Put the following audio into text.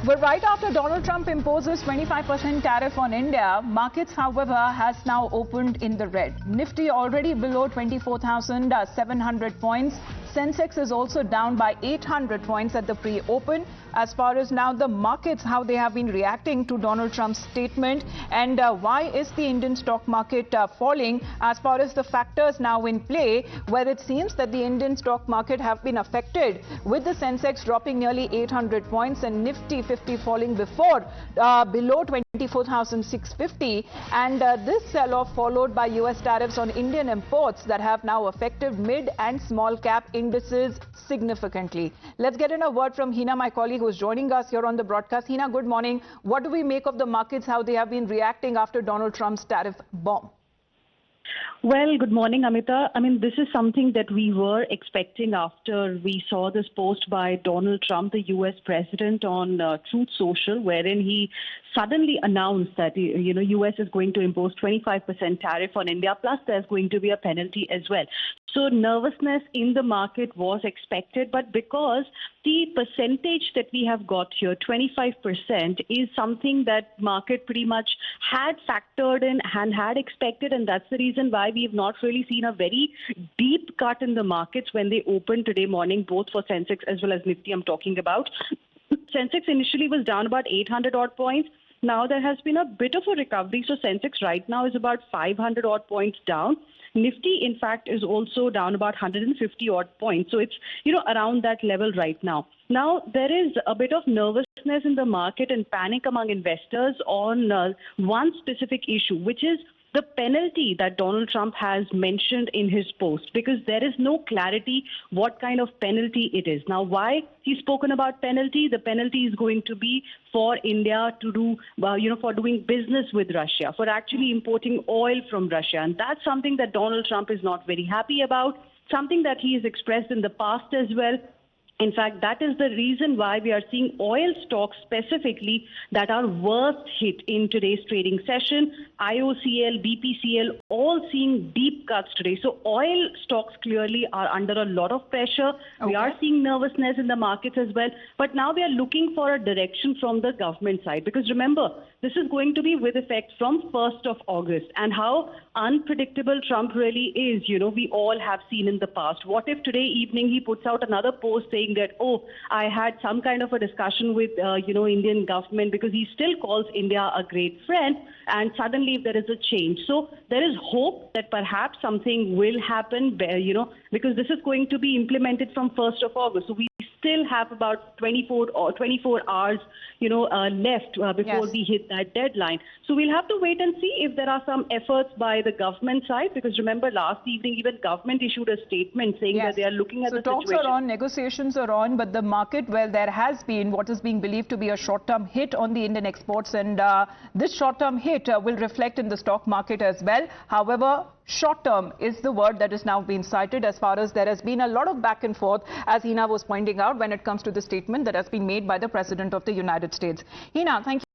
Well, right after Donald Trump imposes 25% tariff on India, markets, however, has now opened in the red. Nifty already below 24,700 points. Sensex is also down by 800 points at the pre-open. As far as now the markets, how they have been reacting to Donald Trump's statement, and why is the Indian stock market falling, as far as the factors now in play, where it seems that the Indian stock market have been affected, with the Sensex dropping nearly 800 points and Nifty 50 falling below 24,650, and this sell-off followed by US tariffs on Indian imports that have now affected mid and small cap indices significantly. Let's get in a word from Hina, my colleague, who's joining us here on the broadcast. Hina, good morning. What do we make of the markets, how they have been reacting after Donald Trump's tariff bomb? Well, good morning, Amita. I mean, this is something that we were expecting after we saw this post by Donald Trump, the U.S. president, on Truth Social, wherein he suddenly announced that, U.S. is going to impose 25% tariff on India, plus there's going to be a penalty as well. So nervousness in the market was expected, but because the percentage that we have got here, 25%, is something that market pretty much had factored in and had expected, and that's the reason why we have not really seen a very deep cut in the markets when they opened today morning, both for Sensex as well as Nifty I'm talking about. Sensex initially was down about 800 odd points. Now there has been a bit of a recovery. So Sensex right now is about 500 odd points down. Nifty, in fact, is also down about 150 odd points. So it's, around that level right now. Now, there is a bit of nervousness in the market and panic among investors on one specific issue, which is the penalty that Donald Trump has mentioned in his post, because there is no clarity what kind of penalty it is. Now, why he's spoken about penalty? The penalty is going to be for India to do, for doing business with Russia, for actually importing oil from Russia. And that's something that Donald Trump is not very happy about, something that he has expressed in the past as well. In fact, that is the reason why we are seeing oil stocks specifically that are worst hit in today's trading session. IOCL, BPCL, all seeing deep cuts today. So oil stocks clearly are under a lot of pressure. Okay. We are seeing nervousness in the markets as well. But now we are looking for a direction from the government side. Because remember, this is going to be with effect from 1st of August. And how unpredictable Trump really is, we all have seen in the past. What if today evening he puts out another post saying that, I had some kind of a discussion with, Indian government, because he still calls India a great friend, and suddenly there is a change. So there is hope that perhaps something will happen, because this is going to be implemented from 1st of August. So we still have about 24 hours, left before we hit that deadline. So we'll have to wait and see if there are some efforts by the government side, because remember last evening even government issued a statement saying that they are looking at the situation. So talks are on, negotiations are on, but the market, well, there has been what is being believed to be a short-term hit on the Indian exports, and this short-term hit will reflect in the stock market as well. However, short-term is the word that is now being cited, as far as there has been a lot of back and forth, as Hina was pointing out, when it comes to the statement that has been made by the President of the United States. Hina, thank you.